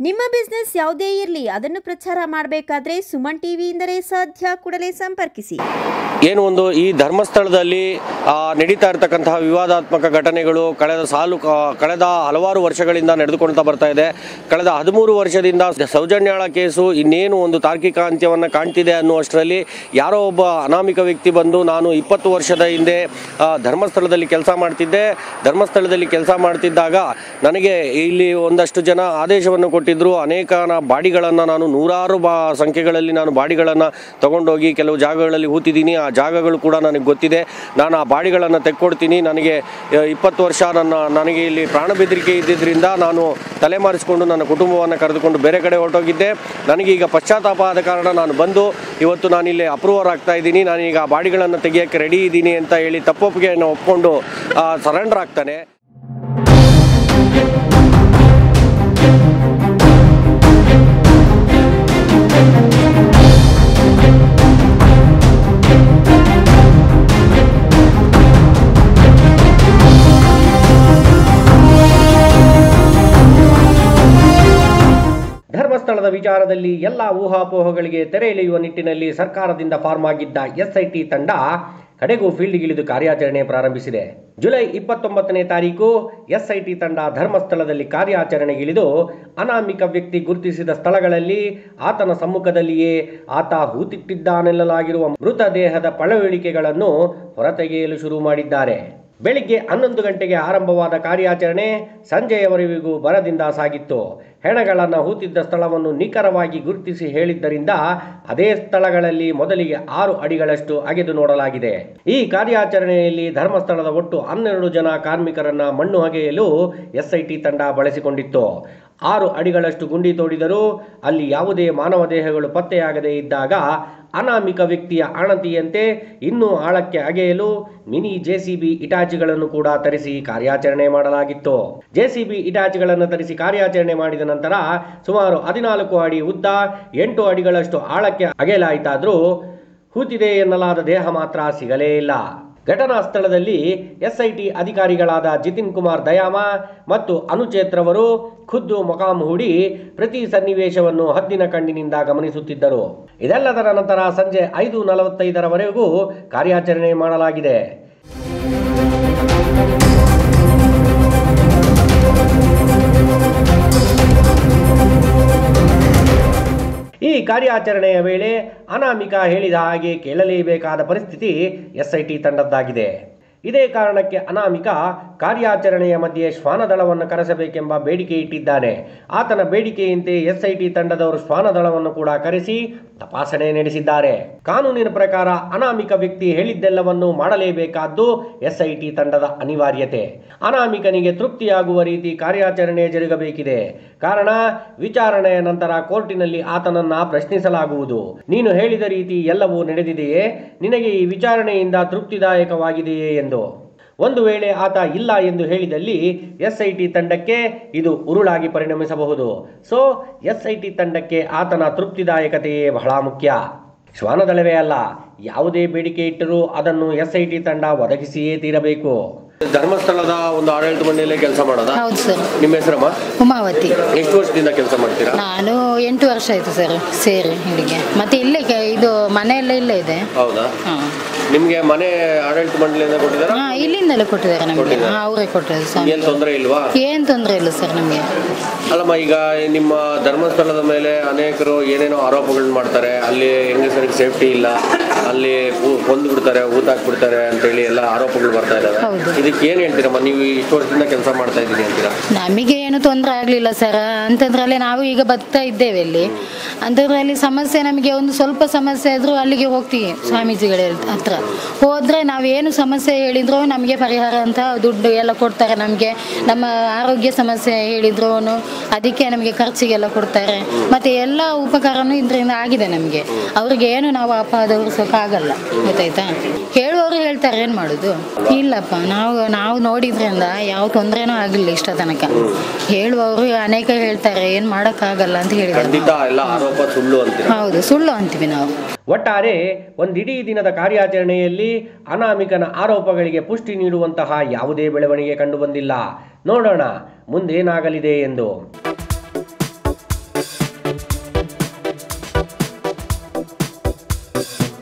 ನಿಮ್ಮ ಬಿಸ್ನೆಸ್ ಯಾವುದೇ ಇರಲಿ ಅದನ್ನು ಪ್ರಚಾರ ಮಾಡಬೇಕಾದ್ರೆ ಸುಮನ್ ಟಿವಿಯಿಂದಲೇ ಸಾಧ್ಯ. ಕೂಡಲೇ ಸಂಪರ್ಕಿಸಿ. ಏನು ಒಂದು ಈ ಧರ್ಮಸ್ಥಳದಲ್ಲಿ ನಡೀತಾ ಇರತಕ್ಕಂತಹ ವಿವಾದಾತ್ಮಕ ಘಟನೆಗಳು ಕಳೆದ ಹಲವಾರು ವರ್ಷಗಳಿಂದ ನಡೆದುಕೊಳ್ತಾ ಬರ್ತಾ ಇದೆ. ಕಳೆದ 13 ವರ್ಷದಿಂದ ಸೌಜನ್ಯಾಳ ಕೇಸು ಇನ್ನೇನು ಒಂದು ತಾರ್ಕಿಕ ಅಂತ್ಯವನ್ನು ಕಾಣ್ತಿದೆ ಅನ್ನುವಷ್ಟರಲ್ಲಿ ಯಾರೋ ಒಬ್ಬ ಅನಾಮಿಕ ವ್ಯಕ್ತಿ ಬಂದು ನಾನು 20 ವರ್ಷದ ಹಿಂದೆ ಧರ್ಮಸ್ಥಳದಲ್ಲಿ ಕೆಲಸ ಮಾಡ್ತಿದ್ದೆ. ಧರ್ಮಸ್ಥಳದಲ್ಲಿ ಕೆಲಸ ಮಾಡ್ತಿದ್ದಾಗ ನನಗೆ ಇಲ್ಲಿ ಒಂದಷ್ಟು ಜನ ಆದೇಶವನ್ನು ಕೊಟ್ಟಿದ್ದರು. ಅನೇಕ ಬಾಡಿಗಳನ್ನು ನಾನು ನೂರಾರು ಸಂಖ್ಯೆಗಳಲ್ಲಿ ನಾನು ಬಾಡಿಗಳನ್ನು ತಗೊಂಡೋಗಿ ಕೆಲವು ಜಾಗಗಳಲ್ಲಿ ಹೂತಿದ್ದೀನಿ. ಆ ಜಾಗಗಳು ಕೂಡ ನನಗೆ ಗೊತ್ತಿದೆ. ನಾನು ಆ ಬಾಡಿಗಳನ್ನು ತೆಕ್ಕೊಡ್ತೀನಿ. ನನಗೆ 20 ವರ್ಷ ನನಗೆ ಇಲ್ಲಿ ಪ್ರಾಣ ಬೆದರಿಕೆ ಇದ್ದಿದ್ದರಿಂದ ನಾನು ತಲೆಮಾರಿಸಿಕೊಂಡು ನನ್ನ ಕುಟುಂಬವನ್ನು ಕರೆದುಕೊಂಡು ಬೇರೆ ಕಡೆ ಹೊರಟೋಗಿದ್ದೆ. ನನಗೀಗ ಪಶ್ಚಾತ್ತಾಪ ಆದ ಕಾರಣ ನಾನು ಬಂದು ಇವತ್ತು ನಾನಿಲ್ಲಿ ಅಪ್ರೂವರ್ ಆಗ್ತಾ ಇದ್ದೀನಿ. ನಾನೀಗ ಆ ಬಾಡಿಗಳನ್ನು ತೆಗಿಯೋಕ್ಕೆ ರೆಡಿ ಇದ್ದೀನಿ ಅಂತ ಹೇಳಿ ತಪ್ಪೊಪ್ಪಿಗೆಯನ್ನು ಒಪ್ಕೊಂಡು ಸರೆಂಡರ್ ಆಗ್ತಾನೆ. ಧರ್ಮಸ್ಥಳದ ವಿಚಾರದಲ್ಲಿ ಎಲ್ಲ ಊಹಾಪೋಹಗಳಿಗೆ ತೆರೆ ಎಳೆಯುವ ನಿಟ್ಟಿನಲ್ಲಿ ಸರ್ಕಾರದಿಂದ ಫಾರ್ಮ್ ಆಗಿದ್ದ SIT ತಂಡ ಕಡೆಗೂ ಫೀಲ್ಡ್ಗಿಳಿದು ಕಾರ್ಯಾಚರಣೆ ಪ್ರಾರಂಭಿಸಿದೆ. ಜುಲೈ 29ನೇ ತಾರೀಕು SIT ತಂಡ ಧರ್ಮಸ್ಥಳದಲ್ಲಿ ಕಾರ್ಯಾಚರಣೆಗಿಳಿದು ಅನಾಮಿಕ ವ್ಯಕ್ತಿ ಗುರುತಿಸಿದ ಸ್ಥಳಗಳಲ್ಲಿ ಆತನ ಸಮ್ಮುಖದಲ್ಲಿಯೇ ಆತ ಹೂತಿಟ್ಟಿದ್ದಾನೆನ್ನಲಾಗಿರುವ ಮೃತದೇಹದ ಪಳವಳಿಕೆಗಳನ್ನು ಹೊರತೆಗೆಯಲು ಶುರು ಮಾಡಿದ್ದಾರೆ. ಬೆಳಿಗ್ಗೆ 11 ಗಂಟೆಗೆ ಆರಂಭವಾದ ಕಾರ್ಯಾಚರಣೆ ಸಂಜೆಯವರೆಗೂ ಭರದಿಂದ ಸಾಗಿತ್ತು. ಹೆಣಗಳನ್ನು ಹೂತಿದ್ದ ಸ್ಥಳವನ್ನು ನಿಖರವಾಗಿ ಗುರುತಿಸಿ ಹೇಳಿದ್ದರಿಂದ ಅದೇ ಸ್ಥಳಗಳಲ್ಲಿ ಮೊದಲಿಗೆ 6 ಅಡಿಗಳಷ್ಟು ಅಗೆದು ನೋಡಲಾಗಿದೆ. ಈ ಕಾರ್ಯಾಚರಣೆಯಲ್ಲಿ ಧರ್ಮಸ್ಥಳದ ಒಟ್ಟು 12 ಜನ ಕಾರ್ಮಿಕರನ್ನ ಮಣ್ಣು ಅಗೆಯಲು SIT ತಂಡ ಬಳಸಿಕೊಂಡಿತ್ತು. 6 ಅಡಿಗಳಷ್ಟು ಗುಂಡಿ ತೋಡಿದರೂ ಅಲ್ಲಿ ಯಾವುದೇ ಮಾನವ ದೇಹಗಳು ಪತ್ತೆಯಾಗದೇ ಇದ್ದಾಗ ಅನಾಮಿಕ ವ್ಯಕ್ತಿಯ ಅಣತಿಯಂತೆ ಇನ್ನೂ ಆಳಕ್ಕೆ ಅಗೆಯಲು ಮಿನಿ JCB ಇಟಾಚಿಗಳನ್ನು ಕೂಡ ತರಿಸಿ ಕಾರ್ಯಾಚರಣೆ ಮಾಡಲಾಗಿತ್ತು. JCB ಇಟಾಚಿಗಳನ್ನು ತರಿಸಿ ಕಾರ್ಯಾಚರಣೆ ಮಾಡಿದ ನಂತರ ಸುಮಾರು 14 ಅಡಿ ಉದ್ದ 8 ಅಡಿಗಳಷ್ಟು ಆಳಕ್ಕೆ ಅಗೆಯಲಾಯಿತಾದರೂ ಹೂತಿದೆ ಎನ್ನಲಾದ ದೇಹ ಮಾತ್ರ ಸಿಗಲೇ ಇಲ್ಲ. ಘಟನಾ ಸ್ಥಳದಲ್ಲಿ SIT ಅಧಿಕಾರಿಗಳಾದ ಜಿತಿನ್ ಕುಮಾರ್ ದಯಾಮ ಮತ್ತು ಅನುಚೇತ್ರವರು ಖುದ್ದು ಮೊಕಾಮ್ ಹೂಡಿ ಪ್ರತಿ ಸನ್ನಿವೇಶವನ್ನು ಹದ್ದಿನ ಕಣ್ಣಿನಿಂದ ಗಮನಿಸುತ್ತಿದ್ದರು. ಇದೆಲ್ಲದರ ನಂತರ ಸಂಜೆ 5:45ರವರೆಗೂ ಕಾರ್ಯಾಚರಣೆ ಮಾಡಲಾಗಿದೆ. ಈ ಕಾರ್ಯಾಚರಣೆಯ ವೇಳೆ ಅನಾಮಿಕ ಹೇಳಿದ ಹಾಗೆ ಕೇಳಲೇಬೇಕಾದ ಪರಿಸ್ಥಿತಿ SIT ತಂಡದ್ದಾಗಿದೆ. ಇದೇ ಕಾರಣಕ್ಕೆ ಅನಾಮಿಕ ಕಾರ್ಯಾಚರಣೆಯ ಮಧ್ಯೆ ಶ್ವಾನದಳವನ್ನು ಕರೆಸಬೇಕೆಂಬ ಬೇಡಿಕೆ ಇಟ್ಟಿದ್ದಾನೆ. ಆತನ ಬೇಡಿಕೆಯಂತೆ SIT ತಂಡದವರು ಶ್ವಾನದಳವನ್ನು ಕೂಡ ಕರೆಸಿ ತಪಾಸಣೆ ನಡೆಸಿದ್ದಾರೆ. ಕಾನೂನಿನ ಪ್ರಕಾರ ಅನಾಮಿಕ ವ್ಯಕ್ತಿ ಹೇಳಿದ್ದೆಲ್ಲವನ್ನು ಮಾಡಲೇಬೇಕಾದ್ದು SIT ತಂಡದ ಅನಿವಾರ್ಯತೆ. ಅನಾಮಿಕನಿಗೆ ತೃಪ್ತಿಯಾಗುವ ರೀತಿ ಕಾರ್ಯಾಚರಣೆ ಜರುಗಬೇಕಿದೆ. ಕಾರಣ ವಿಚಾರಣೆಯ ನಂತರ ಕೋರ್ಟಿನಲ್ಲಿ ಆತನನ್ನ ಪ್ರಶ್ನಿಸಲಾಗುವುದು. ನೀನು ಹೇಳಿದ ರೀತಿ ಎಲ್ಲವೂ ನಡೆದಿದೆಯೇ? ನಿನಗೆ ಈ ವಿಚಾರಣೆಯಿಂದ ತೃಪ್ತಿದಾಯಕವಾಗಿದೆಯೇ ಎಂದು. ಒಂದು ವೇಳೆ ಆತ ಇಲ್ಲ ಎಂದು ಹೇಳಿದಲ್ಲಿ SIT ತಂಡಕ್ಕೆ ಇದು ಉರುಳಾಗಿ ಪರಿಣಮಿಸಬಹುದು. ಸೊ SIT ತಂಡಕ್ಕೆ ಆತನ ತೃಪ್ತಿದಾಯಕತೆಯೇ ಬಹಳ ಮುಖ್ಯ. ಶ್ವಾನದಳವೇ ಅಲ್ಲ, ಯಾವುದೇ ಬೇಡಿಕೆ ಇಟ್ಟರೂ ಅದನ್ನು SIT ತಂಡ ಒದಗಿಸಿಯೇ ತೀರಬೇಕು. ಧರ್ಮಸ್ಥಳದ ಒಂದು ಆಡಳಿತ ಮಂಡಳಿಯಲ್ಲಿ ಕೆಲಸ ಮಾಡೋದಾ? ಹೌದು ಸರ್. ನಿಮ್ಮ ಹೆಸರಮ್ಮ? ಉಮಾವತಿ. ಎಷ್ಟು ವರ್ಷದಿಂದ ಕೆಲಸ ಮಾಡ್ತೀರಾ? ನಾನು 8 ವರ್ಷ ಆಯ್ತು ಸರ್ ಸೇರಿ ಇಲ್ಲಿಗೆ. ಮತ್ತೆ ಇಲ್ಲೇ ಇದು ಮನೆಯೆಲ್ಲ ಇಲ್ಲೇ ಇದೆ. ಹೌದಾ? ನಿಮ್ಗೆ ಮನೆ ಆಡಳಿತ ಮಂಡಳಿಯಿಂದ ಕೊಟ್ಟಿದ್ದಾರಾ? ಇಲ್ಲಿಂದಲೇ ಕೊಟ್ಟಿದ್ದಾರೆ ನಮಗೆ. ಅವರೇ ಕೊಟ್ಟಿದ್ದಾರೆ ಸರ್. ಏನು ತೊಂದರೆ ಇಲ್ವಾ? ಏನು ತೊಂದರೆ ಇಲ್ಲ ಸರ್ ನಮಗೆ. ಅಲ್ಲಮ್ಮ, ಈಗ ನಿಮ್ಮ ಧರ್ಮಸ್ಥಳದ ಮೇಲೆ ಅನೇಕರು ಏನೇನೋ ಆರೋಪಗಳನ್ನ ಮಾಡ್ತಾರೆ. ಅಲ್ಲಿ ಹೆಂಗಸರಿಗೆ ಸೇಫ್ಟಿ ಇಲ್ಲ, ಅಲ್ಲಿ ಕೊಂದು ಬಿಡ್ತಾರೆ, ಊತಾಕ್ಬಿಡ್ತಾರೆ ಅಂತೇಳಿ ಎಲ್ಲ ಆರೋಪಗಳು ಬರ್ತಾ ಇದ್ದಾವೆ. ಇದಕ್ಕೆ ಏನು ಹೇಳ್ತೀರಮ್ಮ? ನೀವು ಇಷ್ಟು ವರ್ಷದಿಂದ ಕೆಲಸ ಮಾಡ್ತಾ ಇದ್ದೀನಿ ಅಂತೀರಾ? ನಮಗೆ ಏನು ತೊಂದರೆ ಆಗಲಿಲ್ಲ ಸರ್. ಅಂತಂದ್ರಲ್ಲಿ ನಾವು ಈಗ ಬರ್ತಾ ಇದ್ದೇವೆ ಇಲ್ಲಿ. ಅಂತಂದ್ರಲ್ಲಿ ಸಮಸ್ಯೆ ನಮಗೆ ಒಂದು ಸ್ವಲ್ಪ ಸಮಸ್ಯೆ ಆದರೂ ಅಲ್ಲಿಗೆ ಹೋಗ್ತೀವಿ ಸ್ವಾಮೀಜಿಗಳ ಹತ್ರ. ಹೋದರೆ ನಾವೇನು ಸಮಸ್ಯೆ ಹೇಳಿದ್ರು ನಮಗೆ ಪರಿಹಾರ ಅಂತ ದುಡ್ಡು ಎಲ್ಲ ಕೊಡ್ತಾರೆ. ನಮಗೆ ನಮ್ಮ ಆರೋಗ್ಯ ಸಮಸ್ಯೆ ಹೇಳಿದ್ರು ಅದಕ್ಕೆ ನಮಗೆ ಖರ್ಚಿಗೆಲ್ಲ ಕೊಡ್ತಾರೆ. ಮತ್ತು ಎಲ್ಲ ಉಪಕಾರನೂ ಇದರಿಂದ ಆಗಿದೆ ನಮಗೆ. ಅವ್ರಿಗೆ ಏನು ನಾವು ಅಪದವರಿಸೋಕ್ಕಾಗಲ್ಲ, ಗೊತ್ತಾಯ್ತಾ? ಹೇಳುವವರು ಹೇಳ್ತಾರೆ, ಏನು ಮಾಡೋದು? ಇಲ್ಲಪ್ಪ, ನಾವು ನೋಡಿದ್ರಿಂದ ಯಾವ ತೊಂದರೆನೂ ಆಗಿಲ್ಲ ಇಷ್ಟ ತನಕ. ಹೇಳುವವರು ಅನೇಕ ಹೇಳ್ತಾರೆ, ಏನು ಮಾಡೋಕ್ಕಾಗಲ್ಲ ಅಂತ ಹೇಳಿದ್ದಾರೆ. ಹೌದು, ಸುಳ್ಳು ಅಂತೀವಿ ನಾವು. ಒಟ್ಟಾರೆ ಒಂದಿಡೀ ದಿನದ ಕಾರ್ಯಾಚರಣೆಯಲ್ಲಿ ಅನಾಮಿಕನ ಆರೋಪಗಳಿಗೆ ಪುಷ್ಟಿ ನೀಡುವಂತಹ ಯಾವುದೇ ಬೆಳವಣಿಗೆ ಕಂಡುಬಂದಿಲ್ಲ. ನೋಡೋಣ ಮುಂದೇನಾಗಲಿದೆ ಎಂದು. ಧನ್ಯವಾದಗಳು.